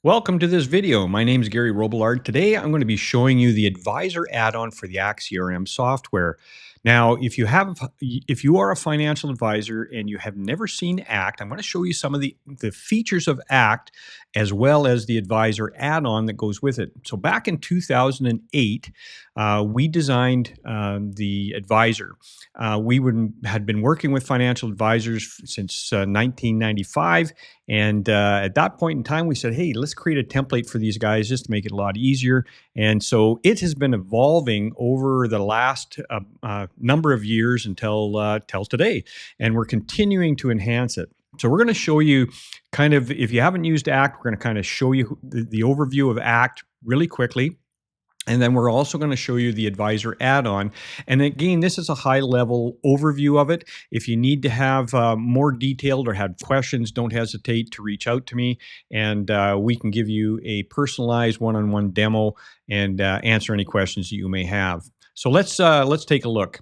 Welcome to this video. My name is Gary Robillard. Today I'm going to be showing you the advisor add-on for the ACT CRM software. Now, if you are a financial advisor and you have never seen ACT, I'm going to show you some of the features of ACT as well as the advisor add-on that goes with it. So back in 2008, we designed the advisor. Had been working with financial advisors since 1995. And at that point in time, we said, hey, let's create a template for these guys just to make it a lot easier. And so it has been evolving over the last number of years until today. And we're continuing to enhance it. So we're going to show you kind of, if you haven't used ACT, we're going to kind of show you the overview of ACT really quickly. And then we're also going to show you the advisor add-on. And again, this is a high-level overview of it. If you need to have more detailed or have questions, don't hesitate to reach out to me, and we can give you a personalized one-on-one demo and answer any questions that you may have. So let's take a look.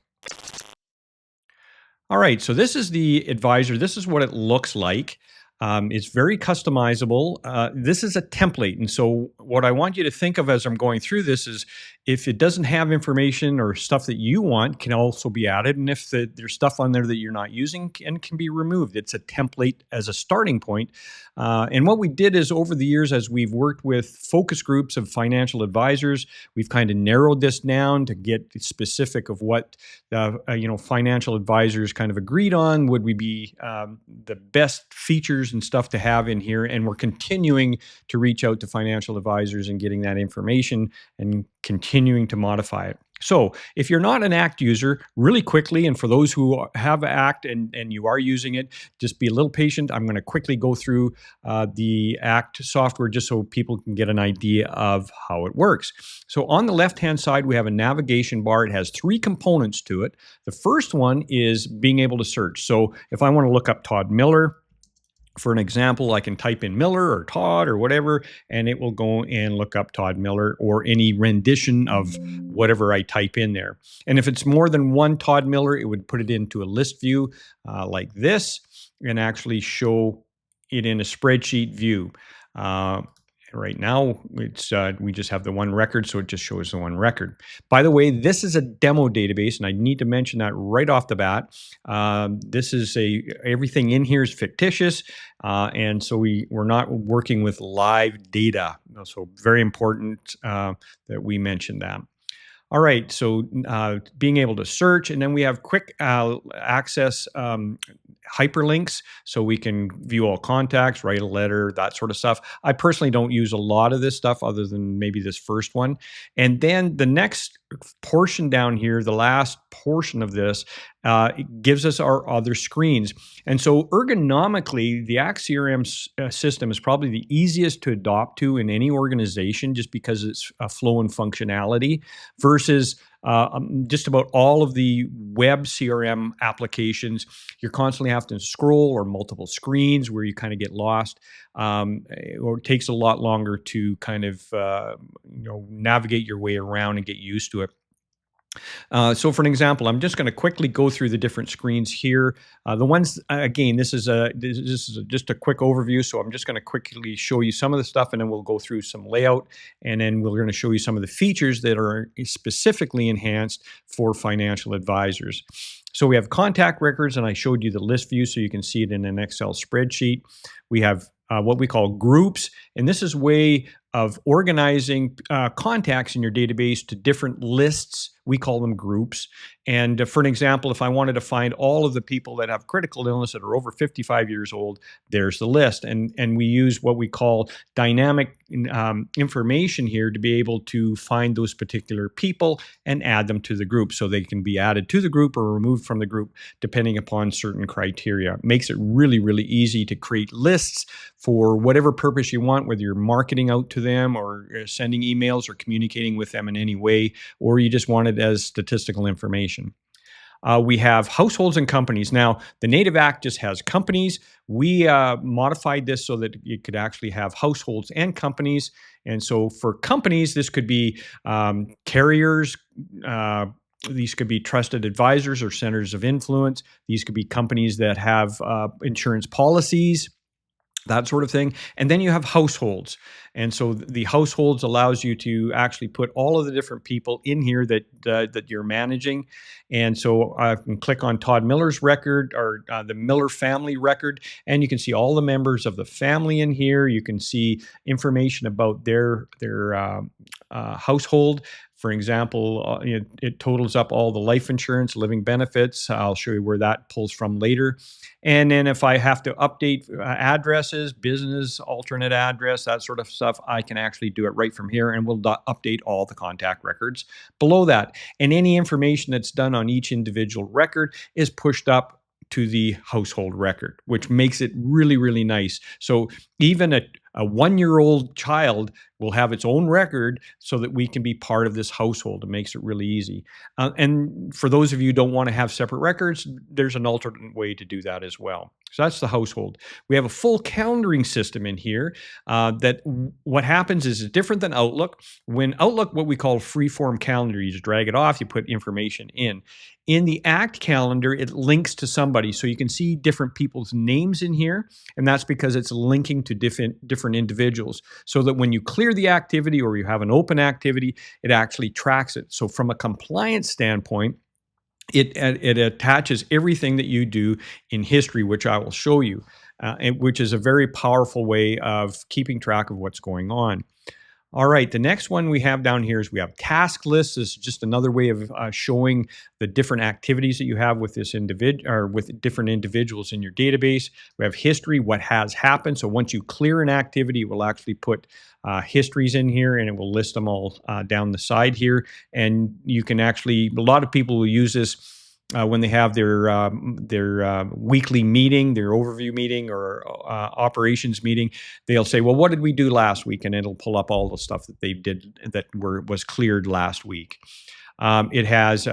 All right, so this is the advisor. This is what it looks like. It's very customizable. This is a template. And so what I want you to think of as I'm going through this is if it doesn't have information or stuff that you want can also be added. And if there's stuff on there that you're not using can be removed. It's a template as a starting point. And what we did is over the years, as we've worked with focus groups of financial advisors, we've kind of narrowed this down to get specific of what financial advisors kind of agreed on would be the best features and stuff to have in here. And we're continuing to reach out to financial advisors and getting that information and continuing to modify it. So if you're not an ACT user, really quickly, and for those who have ACT and you are using it, just be a little patient. I'm going to quickly go through the ACT software just so people can get an idea of how it works. So on the left-hand side, we have a navigation bar. It has three components to it. The first one is being able to search. So if I want to look up Todd Miller, for an example, I can type in Miller or Todd or whatever, and it will go and look up Todd Miller or any rendition of whatever I type in there. And if it's more than one Todd Miller, it would put it into a list view like this and actually show it in a spreadsheet view. Right now, we just have the one record, so it just shows the one record. By the way, this is a demo database, and I need to mention that right off the bat. This is everything in here is fictitious, and so we're not working with live data. So very important that we mention that. All right, so being able to search, and then we have quick access hyperlinks, so we can view all contacts, write a letter, that sort of stuff. I personally don't use a lot of this stuff other than maybe this first one. And then the next portion down here, the last portion of this, it gives us our other screens. And so ergonomically, the ACT CRM system is probably the easiest to adopt to in any organization just because it's a flow and functionality versus just about all of the web CRM applications. You're constantly having to scroll or multiple screens where you kind of get lost, or it takes a lot longer to kind of navigate your way around and get used to it. So for an example, I'm just going to quickly go through the different screens here. The ones, again, this is just a quick overview, so I'm just going to quickly show you some of the stuff, and then we'll go through some layout, and then we're going to show you some of the features that are specifically enhanced for financial advisors. So we have contact records, and I showed you the list view so you can see it in an Excel spreadsheet. We have what we call groups, and this is a way of organizing contacts in your database to different lists. We call them groups. And for an example, if I wanted to find all of the people that have critical illness that are over 55 years old, there's the list. And we use what we call dynamic information here to be able to find those particular people and add them to the group so they can be added to the group or removed from the group depending upon certain criteria. It makes it really, really easy to create lists for whatever purpose you want, whether you're marketing out to them or sending emails or communicating with them in any way, or you just want it as statistical information. We have households and companies. Now, the native ACT just has companies. We modified this so that you could actually have households and companies. And so for companies, this could be carriers. These could be trusted advisors or centers of influence. These could be companies that have insurance policies. that sort of thing. And then you have households. And so the households allows you to actually put all of the different people in here that you're managing. And so I can click on Todd Miller's record, or the Miller family record, and you can see all the members of the family in here. You can see information about their household. For example, it totals up all the life insurance, living benefits. I'll show you where that pulls from later. And then if I have to update addresses, business, alternate address, that sort of stuff, I can actually do it right from here, and we'll update all the contact records below that. And any information that's done on each individual record is pushed up to the household record, which makes it really, really nice. So even a 1-year-old child will have its own record so that we can be part of this household. It makes it really easy. And for those of you who don't want to have separate records, there's an alternate way to do that as well. So that's the household. We have a full calendaring system in here what happens is different than Outlook. When Outlook, what we call free-form calendar, you just drag it off, you put information in. In the ACT calendar, it links to somebody. So you can see different people's names in here, and that's because it's linking to different individuals, so that when you clear the activity or you have an open activity, it actually tracks it. So from a compliance standpoint, it attaches everything that you do in history, which I will show you, which is a very powerful way of keeping track of what's going on. All right, the next one we have down here is we have task lists. This is just another way of showing the different activities that you have with this individual, or with different individuals in your database. We have history, what has happened. So once you clear an activity, it will actually put histories in here, and it will list them all down the side here. And you can actually, a lot of people will use this when they have their weekly meeting, their overview meeting, or operations meeting. They'll say, well, what did we do last week? And it'll pull up all the stuff that they did that was cleared last week. It has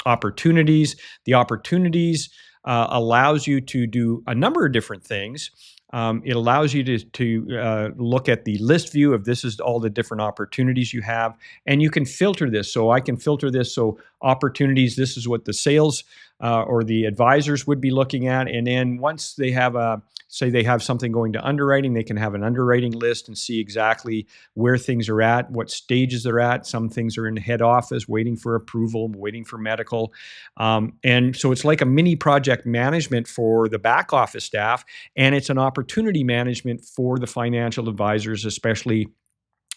opportunities. The opportunities allows you to do a number of different things. It allows you to look at the list view of this is all the different opportunities you have, and you can filter this. So I can filter this. So opportunities, this is what the sales or the advisors would be looking at. And then once they have say they have something going to underwriting, they can have an underwriting list and see exactly where things are at, what stages they're at. Some things are in head office waiting for approval, waiting for medical. And so it's like a mini project management for the back office staff, and it's an opportunity management for the financial advisors, especially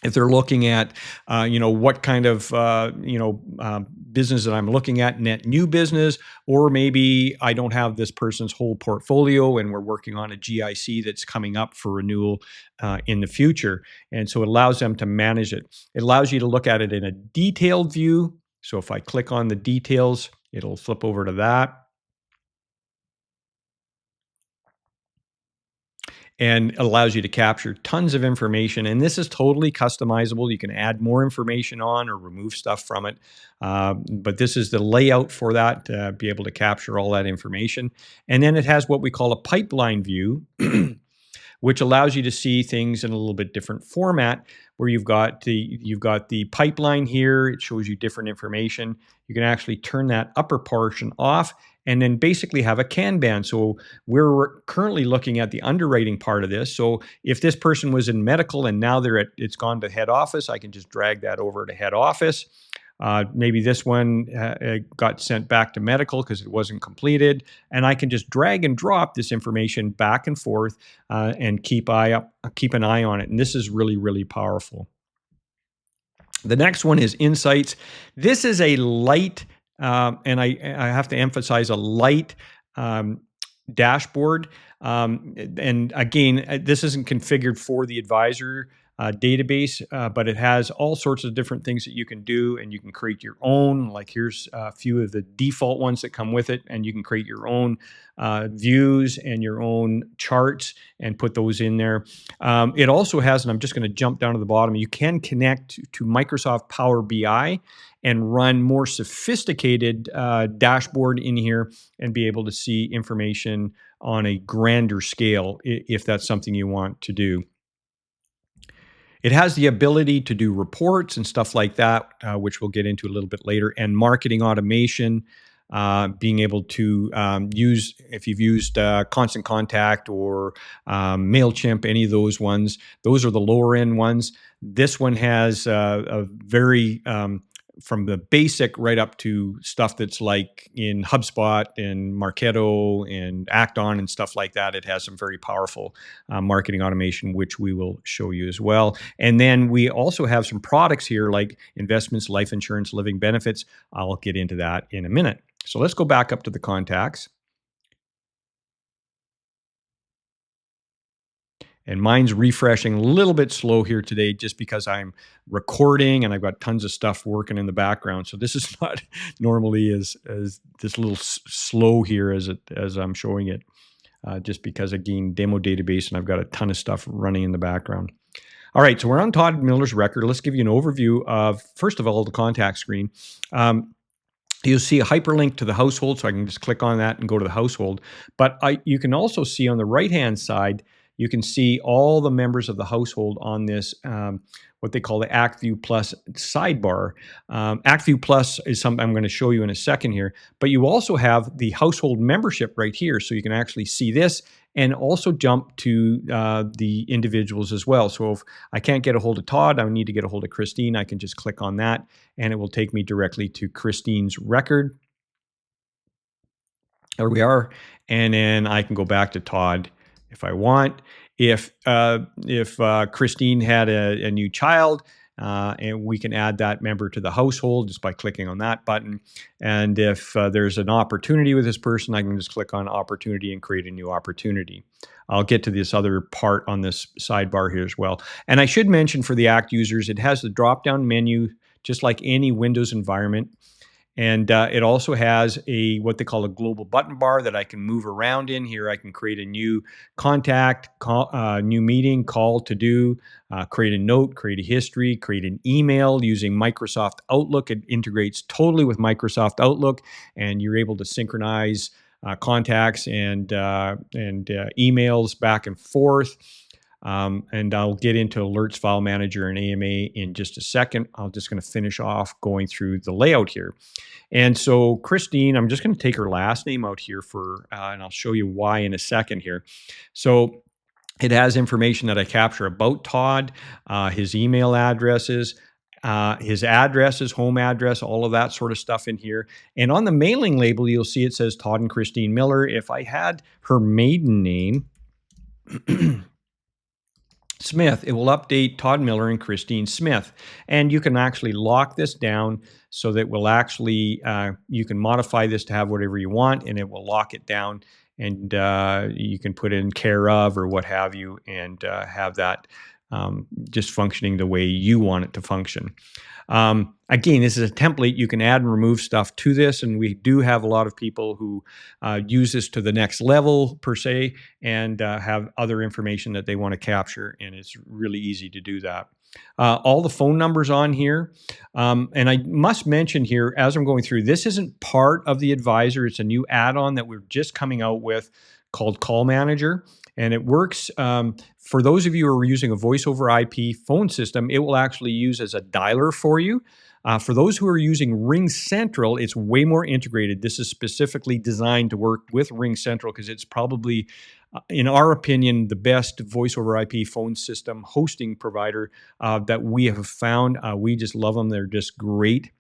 if they're looking at, what kind of, business that I'm looking at, net new business, or maybe I don't have this person's whole portfolio and we're working on a GIC that's coming up for renewal in the future. And so it allows them to manage it. It allows you to look at it in a detailed view. So if I click on the details, it'll flip over to that. And allows you to capture tons of information. And this is totally customizable. You can add more information on or remove stuff from it. But this is the layout for that, to be able to capture all that information. And then it has what we call a pipeline view, which allows you to see things in a little bit different format, where you've got the pipeline here. It shows you different information. You can actually turn that upper portion off and then basically have a Kanban. So we're currently looking at the underwriting part of this. So if this person was in medical and now it's gone to head office, I can just drag that over to head office. Maybe this one got sent back to medical because it wasn't completed. And I can just drag and drop this information back and forth and keep an eye on it. And this is really, really powerful. The next one is insights. This is a light, and I have to emphasize, a light dashboard. And again, this isn't configured for the advisor database, but it has all sorts of different things that you can do, and you can create your own. Like here's a few of the default ones that come with it, and you can create your own views and your own charts and put those in there. It also has, and I'm just going to jump down to the bottom, you can connect to Microsoft Power BI and run more sophisticated dashboard in here and be able to see information on a grander scale if that's something you want to do. It has the ability to do reports and stuff like that, which we'll get into a little bit later, and marketing automation. being able to use, if you've used Constant Contact or MailChimp, any of those ones, those are the lower end ones. This one has a very from the basic right up to stuff that's like in HubSpot and Marketo and Acton and stuff like that. It has some very powerful marketing automation, which we will show you as well. And then we also have some products here like investments, life insurance, living benefits. I'll get into that in a minute. So let's go back up to the contacts. And mine's refreshing a little bit slow here today just because I'm recording and I've got tons of stuff working in the background. So this is not normally as this little slow here as I'm showing it, just because again, demo database and I've got a ton of stuff running in the background. All right, so we're on Todd Miller's record. Let's give you an overview of, first of all, the contact screen. You'll see a hyperlink to the household, so I can just click on that and go to the household. But you can also see on the right-hand side, you can see all the members of the household on this, what they call the ActView Plus sidebar. ActView Plus is something I'm going to show you in a second here, but you also have the household membership right here, so you can actually see this and also jump to the individuals as well. So if I can't get a hold of Todd, I need to get a hold of Christine, I can just click on that, and it will take me directly to Christine's record. There we are, and then I can go back to Todd if I want. If Christine had a new child, and we can add that member to the household just by clicking on that button. And if there's an opportunity with this person, I can just click on opportunity and create a new opportunity. I'll get to this other part on this sidebar here as well. And I should mention for the ACT users, it has the drop-down menu just like any Windows environment. And it also has what they call a global button bar that I can move around in. Here I can create a new contact, new meeting, call to do, create a note, create a history, create an email using Microsoft Outlook. It integrates totally with Microsoft Outlook, and you're able to synchronize contacts and emails back and forth. And I'll get into Alerts File Manager and AMA in just a second. I'm just going to finish off going through the layout here. And so Christine, I'm just going to take her last name out here and I'll show you why in a second here. So it has information that I capture about Todd, his email addresses, his addresses, home address, all of that sort of stuff in here. And on the mailing label, you'll see it says Todd and Christine Miller. If I had her maiden name, Smith, it will update Todd Miller and Christine Smith. And you can actually lock this down so that will actually, you can modify this to have whatever you want, and it will lock it down, and you can put in care of or what have you, and have that just functioning the way you want it to function. Again, this is a template. You can add and remove stuff to this, and we do have a lot of people who use this to the next level per se, and have other information that they want to capture, and it's really easy to do that. All the phone numbers on here, and I must mention here as I'm going through, this isn't part of the advisor. It's a new add-on that we're just coming out with called Call Manager. And it works for those of you who are using a voice over IP phone system, it will actually use as a dialer for you. For those who are using Ring Central, it's way more integrated. This is specifically designed to work with Ring Central because it's probably, in our opinion, the best voice over IP phone system hosting provider that we have found. We just love them. They're just great.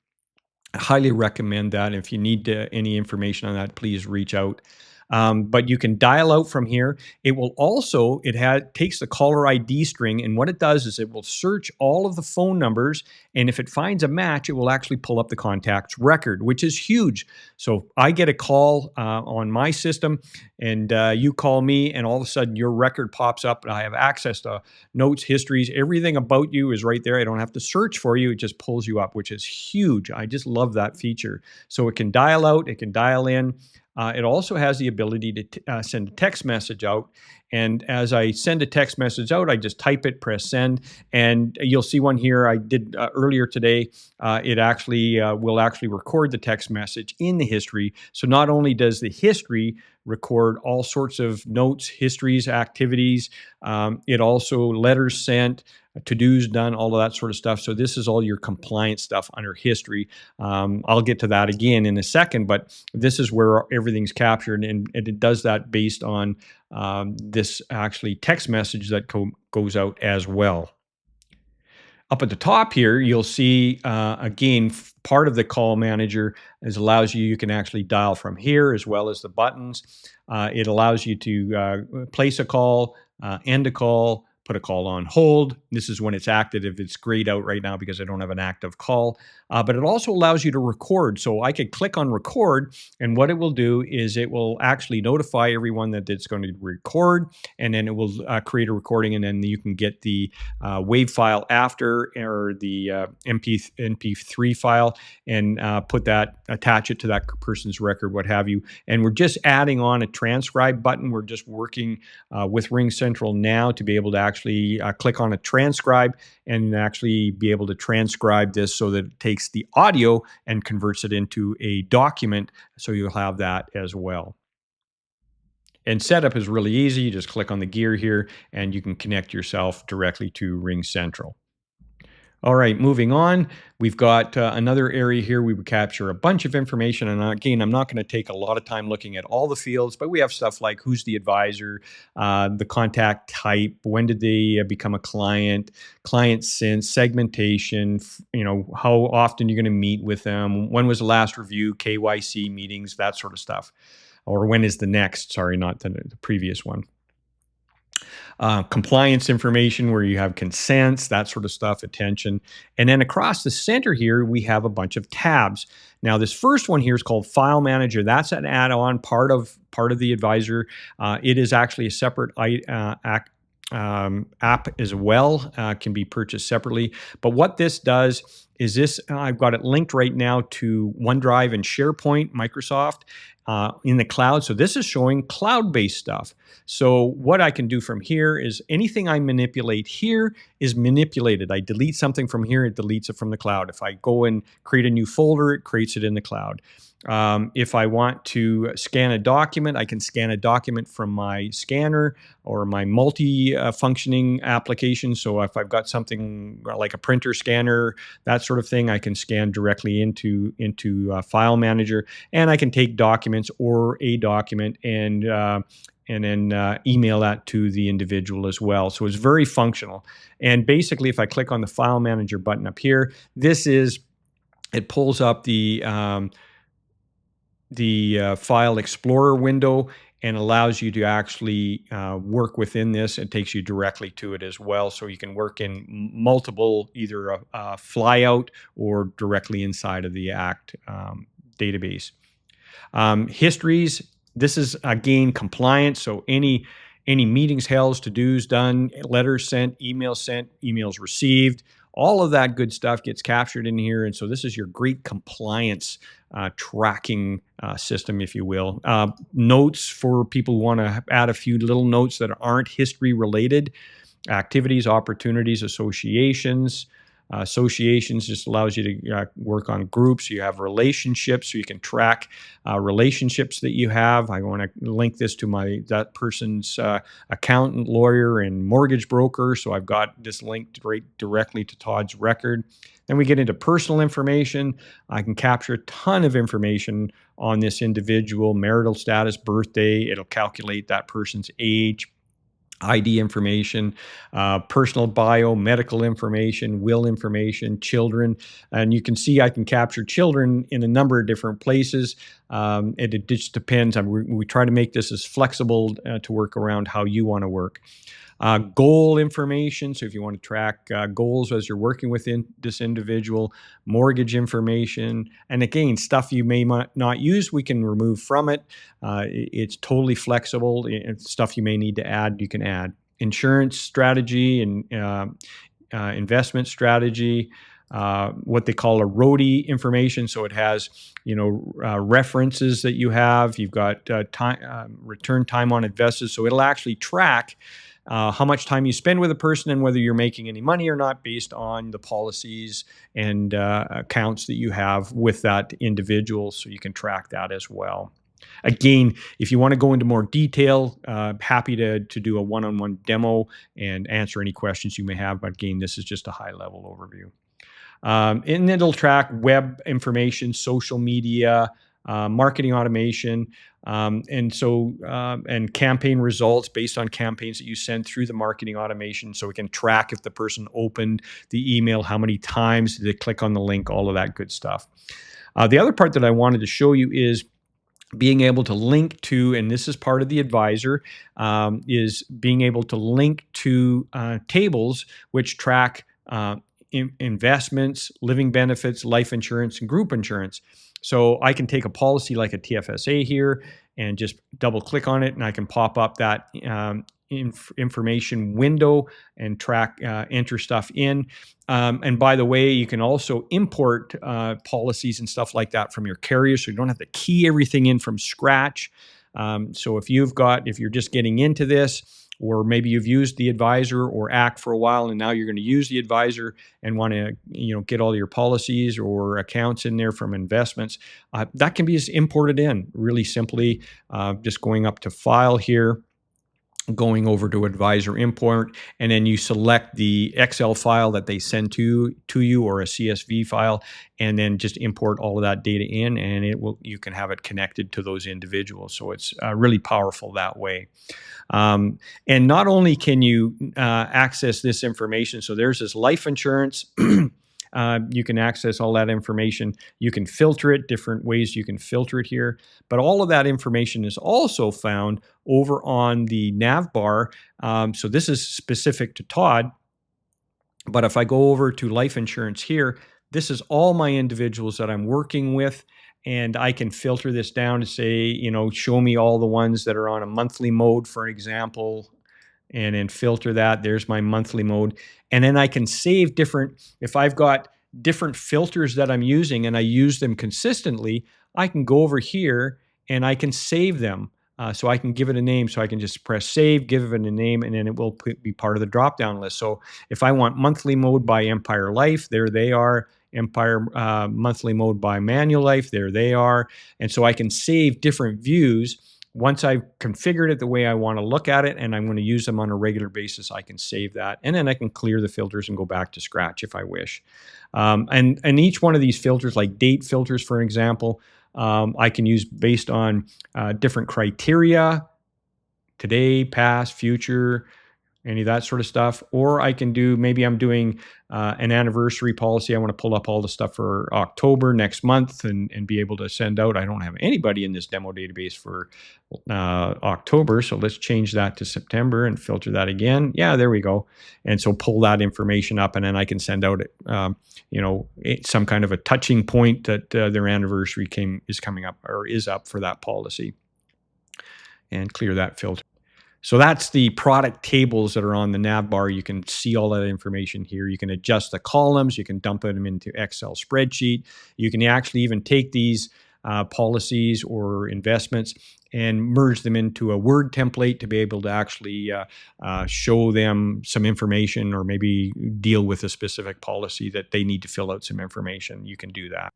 I highly recommend that. If you need any information on that, please reach out. But you can dial out from here. It will also, takes the caller ID string, and what it does is it will search all of the phone numbers, and if it finds a match, it will actually pull up the contact's record, which is huge. So I get a call on my system, and you call me, and all of a sudden your record pops up, and I have access to notes, histories, everything about you is right there. I don't have to search for you. It just pulls you up, which is huge. I just love that feature. So it can dial out, it can dial in. It also has the ability to send a text message out. And as I send a text message out, I just type it, press send, and you'll see one here I did earlier today. It actually will actually record the text message in the history. So not only does the history record all sorts of notes, histories, activities, it also letters sent, to-dos done, all of that sort of stuff. So this is all your compliance stuff under history. I'll get to that again in a second, but this is where everything's captured, and it does that based on this actually text message that goes out as well. Up at the top here, you'll see, again, part of the call manager allows you can actually dial from here as well as the buttons. It allows you to place a call, end a call, put a call on hold. This is when it's active. If it's grayed out right now because I don't have an active call. But it also allows you to record. So I could click on record, and what it will do is it will actually notify everyone that it's going to record, and then it will create a recording, and then you can get the WAV file after, or the MP3 file, and attach it to that person's record, what have you. And we're just adding on a transcribe button. We're just working with RingCentral now to be able to actually click on a transcribe and actually be able to transcribe this so that it takes the audio and converts it into a document. So you'll have that as well. And setup is really easy. You just click on the gear here and you can connect yourself directly to RingCentral. All right, moving on, we've got another area here. We would capture a bunch of information. And again, I'm not going to take a lot of time looking at all the fields, but we have stuff like who's the advisor, the contact type, when did they become a client since, segmentation, how often you're going to meet with them, when was the last review, KYC meetings, that sort of stuff. Or when is the next, sorry, not the previous one. Compliance information where you have consents, that sort of stuff, attention. And then across the center here, we have a bunch of tabs. Now, this first one here is called File Manager. That's an add-on part of the advisor. It is actually a separate app as well, can be purchased separately. But what this does is this, I've got it linked right now to OneDrive and SharePoint, Microsoft, in the cloud. So this is showing cloud-based stuff. So what I can do from here is anything I manipulate here is manipulated. I delete something from here, it deletes it from the cloud. If I go and create a new folder, it creates it in the cloud. If I want to scan a document, I can scan a document from my scanner or my multi-functioning application. So if I've got something like a printer scanner, that sort of thing, I can scan directly into File Manager, and I can take documents or a document and then email that to the individual as well. So it's very functional. And basically, if I click on the File Manager button up here, it pulls up the File Explorer window and allows you to actually work within this. It takes you directly to it as well. So you can work in multiple, either a flyout or directly inside of the ACT database. Histories, this is, again, compliance. So any meetings held, to-dos done, letters sent, emails received, all of that good stuff gets captured in here. And so this is your great compliance tracking system, if you will. Notes for people who want to add a few little notes that aren't history related. Activities, opportunities, associations. Associations just allows you to work on groups. You have relationships, so you can track relationships that you have. I want to link this to that person's accountant, lawyer, and mortgage broker. So I've got this linked right directly to Todd's record. Then we get into personal information. I can capture a ton of information on this individual, marital status, birthday. It'll calculate that person's age, ID information, personal bio, medical information, will information, children. And you can see I can capture children in a number of different places. It just depends. We try to make this as flexible to work around how you want to work. Goal information, so if you want to track goals as you're working with this individual, mortgage information, and again, stuff you may not use, we can remove from it. It's totally flexible. Stuff you may need to add, you can add. Insurance strategy and investment strategy, what they call a ROTI information. So it has, references that you have. You've got return time on invested. So it'll actually track how much time you spend with a person and whether you're making any money or not based on the policies and accounts that you have with that individual. So you can track that as well. Again, if you want to go into more detail, happy to do a one-on-one demo and answer any questions you may have. But again, this is just a high-level overview. And it'll track web information, social media, marketing automation, and campaign results based on campaigns that you send through the marketing automation. So we can track if the person opened the email, how many times did they click on the link, all of that good stuff. The other part that I wanted to show you is being able to link to, and this is part of the advisor, is being able to link to tables which track investments, living benefits, life insurance, and group insurance. So I can take a policy like a TFSA here and just double click on it, and I can pop up that information window and track, enter stuff in. And by the way, you can also import policies and stuff like that from your carrier, so you don't have to key everything in from scratch. So if you're just getting into this, or maybe you've used the advisor or ACT for a while and now you're going to use the advisor and want to get all your policies or accounts in there from investments, that can be just imported in really simply, just going up to File here, going over to Advisor Import, and then you select the Excel file that they send to you, or a CSV file, and then just import all of that data in, and you can have it connected to those individuals. So it's really powerful that way. And not only can you access this information, so there's this life insurance. You can access all that information. You can filter it, different ways you can filter it here. But all of that information is also found over on the nav bar. So this is specific to Todd. But if I go over to life insurance here, this is all my individuals that I'm working with. And I can filter this down to say, show me all the ones that are on a monthly mode, for example, and then filter that. There's my monthly mode. And then I can save if I've got different filters that I'm using and I use them consistently, I can go over here and I can save them. So I can give it a name. So I can just press save, give it a name, and then it will be part of the drop-down list. So if I want monthly mode by Empire Life, there they are. Empire monthly mode by Manulife, there they are. And so I can save different views. Once I've configured it the way I want to look at it and I'm going to use them on a regular basis, I can save that. And then I can clear the filters and go back to scratch if I wish. And each one of these filters, like date filters, for example, I can use based on different criteria: today, past, future, any of that sort of stuff. Or I can do, maybe I'm doing an anniversary policy. I want to pull up all the stuff for October next month and be able to send out. I don't have anybody in this demo database for October. So let's change that to September and filter that again. Yeah, there we go. And so pull that information up, and then I can send out, some kind of a touching point that their anniversary is coming up or is up for that policy, and clear that filter. So that's the product tables that are on the nav bar. You can see all that information here. You can adjust the columns. You can dump them into Excel spreadsheet. You can actually even take these policies or investments and merge them into a Word template to be able to actually show them some information, or maybe deal with a specific policy that they need to fill out some information. You can do that.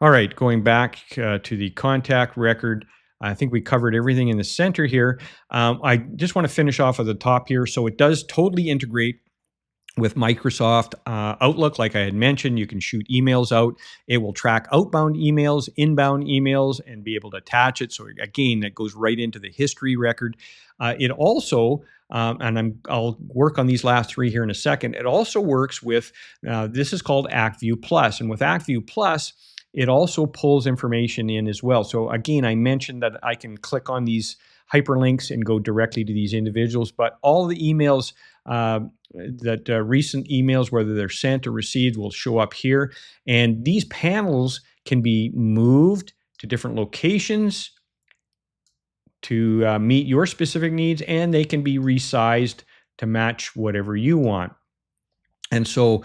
All right, going back to the contact record. I think we covered everything in the center here. I just want to finish off at the top here. So it does totally integrate with Microsoft Outlook. Like I had mentioned, you can shoot emails out. It will track outbound emails, inbound emails, and be able to attach it. So again, that goes right into the history record. It also, and I'll work on these last three here in a second, it also works with, this is called ActView Plus. And with ActView Plus, it also pulls information in as well. So again, I mentioned that I can click on these hyperlinks and go directly to these individuals, but all the emails, recent emails, whether they're sent or received, will show up here. And these panels can be moved to different locations to meet your specific needs, and they can be resized to match whatever you want. And so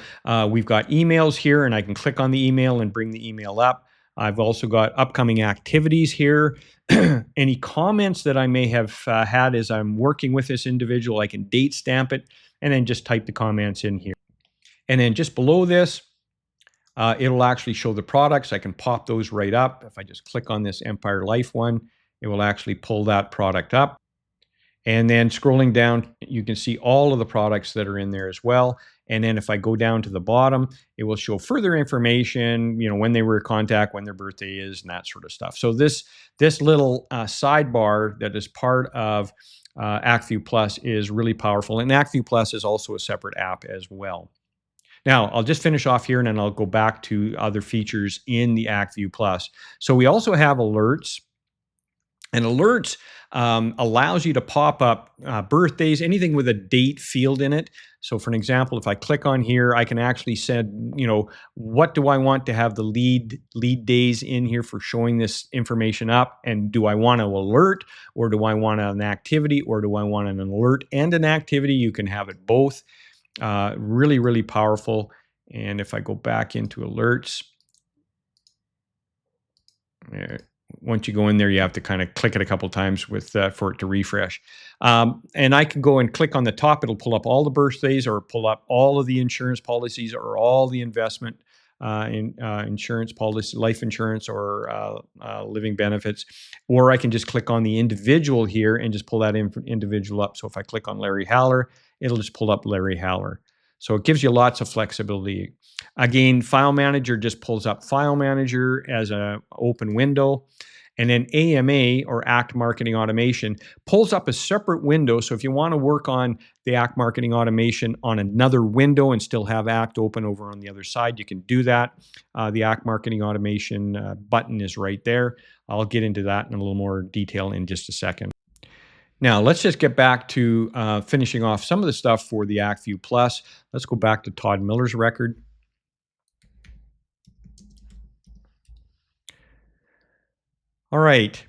we've got emails here, and I can click on the email and bring the email up. I've also got upcoming activities here. Any comments that I may have had as I'm working with this individual, I can date stamp it and then just type the comments in here. And then just below this, it'll actually show the products. I can pop those right up. If I just click on this Empire Life one, it will actually pull that product up. And then scrolling down, you can see all of the products that are in there as well. And then if I go down to the bottom, it will show further information, when they were in contact, when their birthday is, and that sort of stuff. So this little sidebar that is part of ActView Plus is really powerful. And ActView Plus is also a separate app as well. Now, I'll just finish off here and then I'll go back to other features in the ActView Plus. So we also have alerts. And alerts allows you to pop up birthdays, anything with a date field in it. So for an example, if I click on here, I can actually set, what do I want to have the lead days in here for showing this information up? And do I want to alert, or do I want an activity, or do I want an alert and an activity? You can have it both. Really, really powerful. And if I go back into alerts, once you go in there, you have to kind of click it a couple times for it to refresh. And I can go and click on the top. It'll pull up all the birthdays, or pull up all of the insurance policies, or all the investment insurance policy, life insurance, or living benefits. Or I can just click on the individual here and just pull that individual up. So if I click on Larry Haller, it'll just pull up Larry Haller. So it gives you lots of flexibility. Again, File Manager just pulls up File Manager as an open window. And then AMA, or ACT Marketing Automation, pulls up a separate window. So if you want to work on the ACT Marketing Automation on another window and still have ACT open over on the other side, you can do that. The ACT Marketing Automation button is right there. I'll get into that in a little more detail in just a second. Now, let's just get back to finishing off some of the stuff for the ActView Plus. Let's go back to Todd Miller's record. All right.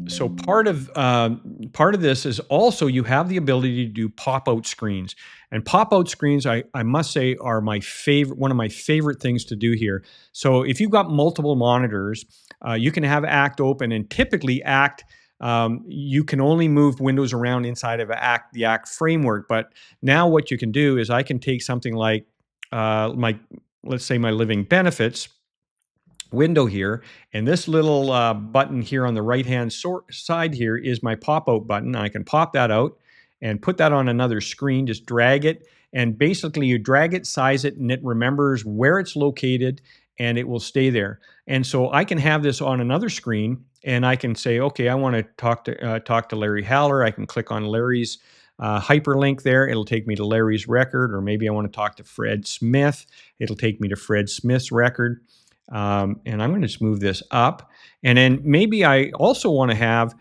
So part of this is also you have the ability to do pop-out screens. And pop-out screens, I must say, are one of my favorite things to do here. So if you've got multiple monitors, you can have ACT open, and typically ACT, you can only move windows around inside of the ACT framework. But now what you can do is I can take something like let's say my living benefits window here, and this little button here on the right hand side here is my pop out button. I can pop that out and put that on another screen. Just drag it, and basically you drag it, size it, and it remembers where it's located, and it will stay there. And so I can have this on another screen, and I can say, okay, I want to talk to Larry Haller. I can click on Larry's hyperlink there. It'll take me to Larry's record. Or maybe I want to talk to Fred Smith. It'll take me to Fred Smith's record. And I'm going to just move this up. And then maybe I also want to have,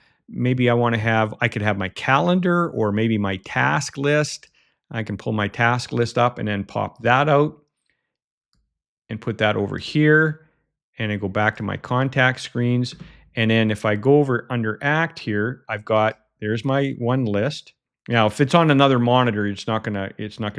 I could have my calendar, or maybe my task list. I can pull my task list up and then pop that out and put that over here. And I go back to my contact screens. And then if I go over under ACT here, there's my one list. Now, if it's on another monitor, it's not gonna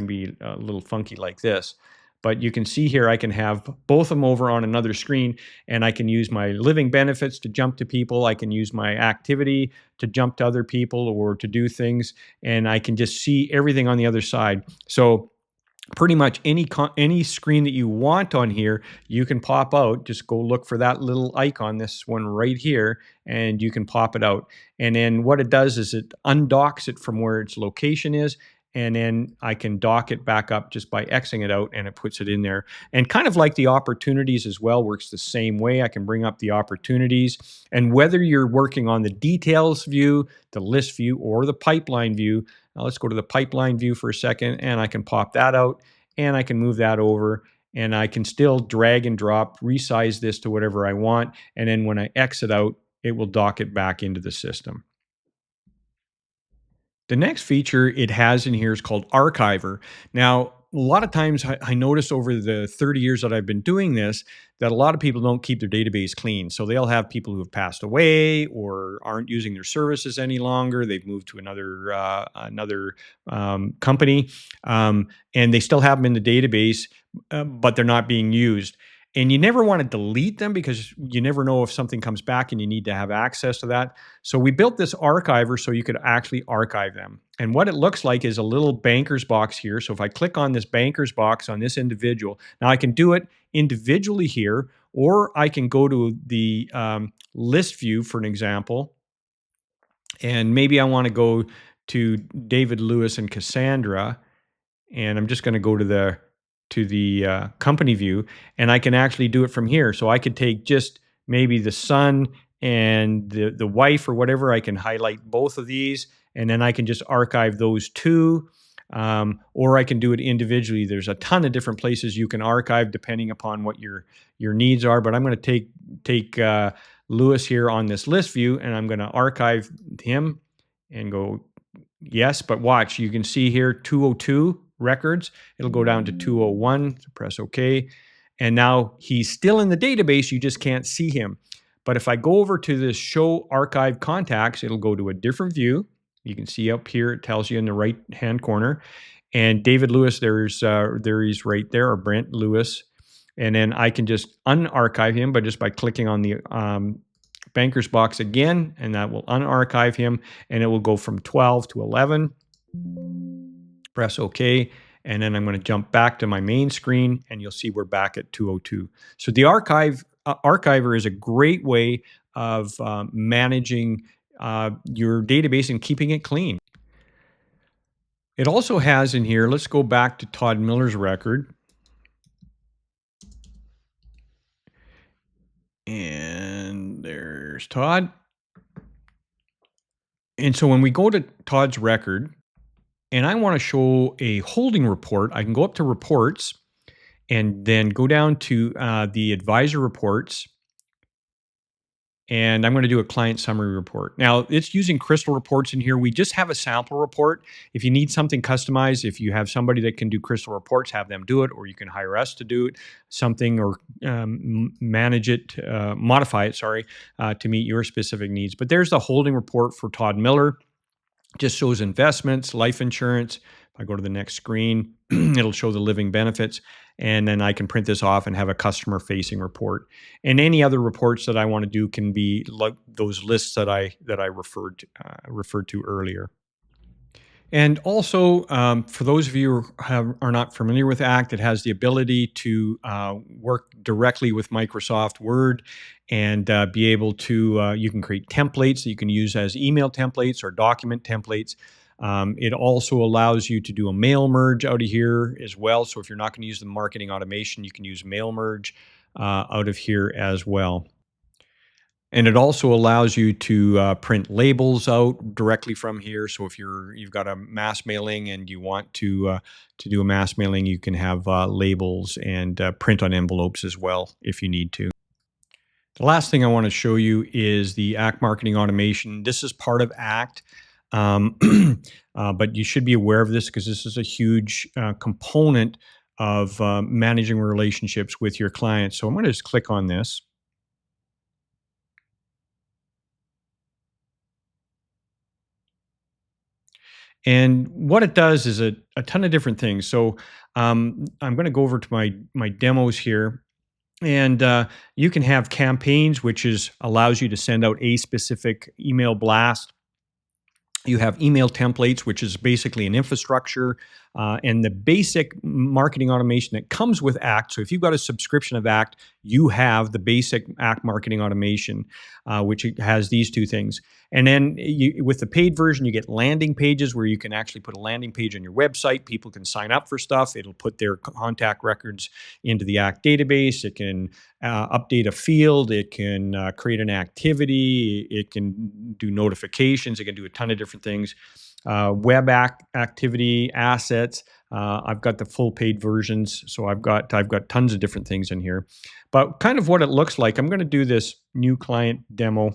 be a little funky like this. But you can see here, I can have both of them over on another screen, and I can use my living benefits to jump to people. I can use my activity to jump to other people or to do things, and I can just see everything on the other side. So pretty much any screen that you want on here, you can pop out. Just go look for that little icon, this one right here, and you can pop it out. And then what it does is it undocks it from where its location is, and then I can dock it back up just by Xing it out, and it puts it in there. And kind of like the opportunities as well, works the same way. I can bring up the opportunities, and whether you're working on the details view, the list view, or the pipeline view. Now let's go to the pipeline view for a second, and I can pop that out, and I can move that over, and I can still drag and drop, resize this to whatever I want. And then when I exit out, it will dock it back into the system. The next feature it has in here is called Archiver. Now, a lot of times I notice over the 30 years that I've been doing this, that a lot of people don't keep their database clean. So they'll have people who have passed away or aren't using their services any longer. They've moved to another company, and they still have them in the database, but they're not being used. And you never want to delete them because you never know if something comes back and you need to have access to that. So we built this archiver so you could actually archive them. And what it looks like is a little banker's box here. So if I click on this banker's box on this individual, now I can do it individually here, or I can go to the list view for an example. And maybe I want to go to David Lewis and Cassandra, and I'm just going to go to the company view, and I can actually do it from here. So I could take just maybe the son and the wife or whatever. I can highlight both of these, and then I can just archive those two. Or I can do it individually. There's a ton of different places you can archive depending upon what your needs are. But I'm going to take Lewis here on this list view, and I'm going to archive him and go yes. But watch, you can see here 202 records. It'll go down to 201. So press OK. And now he's still in the database. You just can't see him. But if I go over to this Show Archive Contacts, it'll go to a different view. You can see up here, it tells you in the right-hand corner. And David Lewis, there he's right there, or Brent Lewis. And then I can just unarchive him by clicking on the banker's box again, and that will unarchive him, and it will go from 12 to 11. Press OK, and then I'm going to jump back to my main screen, and you'll see we're back at 202. So the archiver is a great way of managing your database and keeping it clean. It also has in here, let's go back to Todd Miller's record. And there's Todd. And so when we go to Todd's record, and I want to show a holding report, I can go up to reports and then go down to the advisor reports. And I'm going to do a client summary report. Now, it's using Crystal reports in here. We just have a sample report. If you need something customized, if you have somebody that can do Crystal reports, have them do it, or you can hire us to do it, something, or manage it, modify it, to meet your specific needs. But there's the holding report for Todd Miller. Just shows investments, life insurance. If I go to the next screen, it'll show the living benefits. And then I can print this off and have a customer-facing report. And any other reports that I want to do can be like those lists that I referred to earlier. And also, for those of you who are not familiar with ACT, it has the ability to work directly with Microsoft Word and be able to, you can create templates that you can use as email templates or document templates. It also allows you to do a mail merge out of here as well. So if you're not going to use the marketing automation, you can use mail merge out of here as well. And it also allows you to print labels out directly from here. So if you've got a mass mailing and you want to do a mass mailing, you can have labels and print on envelopes as well if you need to. The last thing I want to show you is the ACT marketing automation. This is part of ACT. But you should be aware of this because this is a huge component of managing relationships with your clients. So I'm going to just click on this. And what it does is a ton of different things. So I'm going to go over to my demos here. And you can have campaigns, which allows you to send out a specific email blast. You have email templates, which is basically an infrastructure, and the basic marketing automation that comes with ACT. So if you've got a subscription of ACT, you have the basic ACT marketing automation, which has these two things. And then with the paid version, you get landing pages where you can actually put a landing page on your website. People can sign up for stuff. It'll put their contact records into the ACT database. It can update a field. It can create an activity. It can do notifications. It can do a ton of different things. Web activity, assets. I've got the full paid versions, so I've got tons of different things in here. But kind of what it looks like, I'm going to do this new client demo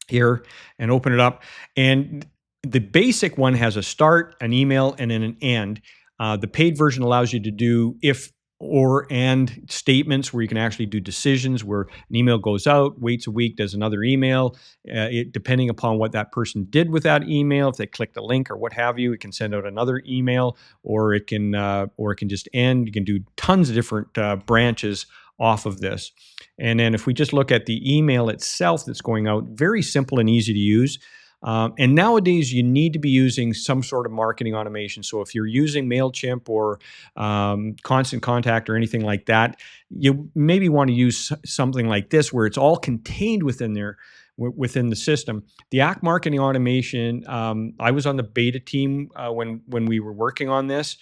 here and open it up. And the basic one has a start, an email, and then an end. The paid version allows you to do if, or, and statements where you can actually do decisions where an email goes out, waits a week, does another email. Depending upon what that person did with that email, if they clicked a link or what have you, it can send out another email, or it can just end. You can do tons of different branches off of this. And then if we just look at the email itself that's going out, very simple and easy to use. And nowadays, you need to be using some sort of marketing automation. So if you're using MailChimp or Constant Contact or anything like that, you maybe want to use something like this where it's all contained within there. within the system. The ACT marketing automation, I was on the beta team when we were working on this,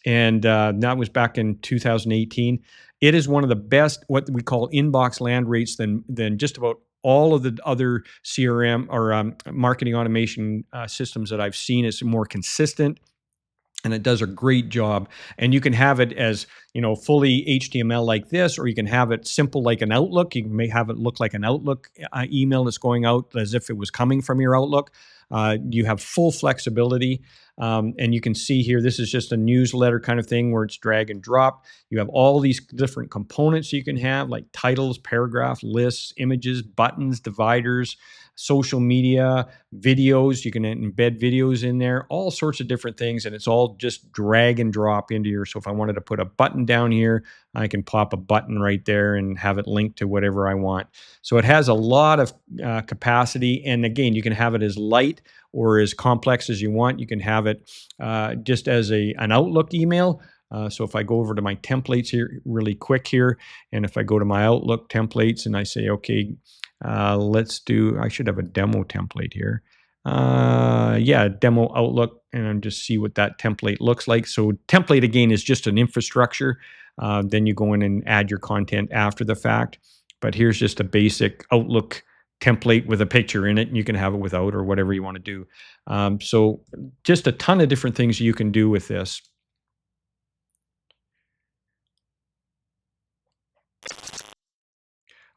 and that was back in 2018. It is one of the best, what we call inbox land rates than just about all of the other CRM or marketing automation systems that I've seen. It's more consistent, and it does a great job. And you can have it as, fully HTML like this, or you can have it simple like an Outlook. You may have it look like an Outlook email that's going out as if it was coming from your Outlook. You have full flexibility. And you can see here, this is just a newsletter kind of thing where it's drag and drop. You have all these different components you can have, like titles, paragraph, lists, images, buttons, dividers, social media, videos. You can embed videos in there, all sorts of different things. And it's all just drag and drop into your, so if I wanted to put a button down here, I can pop a button right there and have it linked to whatever I want. So it has a lot of capacity. And again, you can have it as light or as complex as you want. You can have it just as an Outlook email. So if I go over to my templates here really quick here, and if I go to my Outlook templates and I say, okay, let's do, I should have a demo template here. Yeah, demo Outlook, and just see what that template looks like. So template, again, is just an infrastructure. Then you go in and add your content after the fact. But here's just a basic Outlook template with a picture in it, and you can have it without or whatever you want to do. So just a ton of different things you can do with this.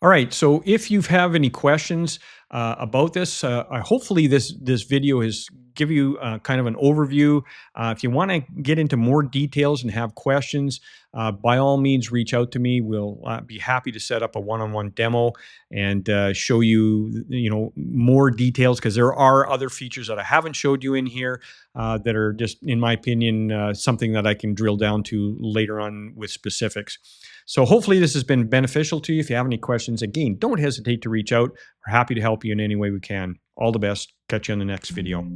All right, so if you have any questions about this, hopefully this video has give you kind of an overview. If you want to get into more details and have questions, by all means, reach out to me. We'll be happy to set up a one-on-one demo and show you, more details, because there are other features that I haven't showed you in here that are just, in my opinion, something that I can drill down to later on with specifics. So hopefully this has been beneficial to you. If you have any questions, again, don't hesitate to reach out. We're happy to help you in any way we can. All the best. Catch you on the next video.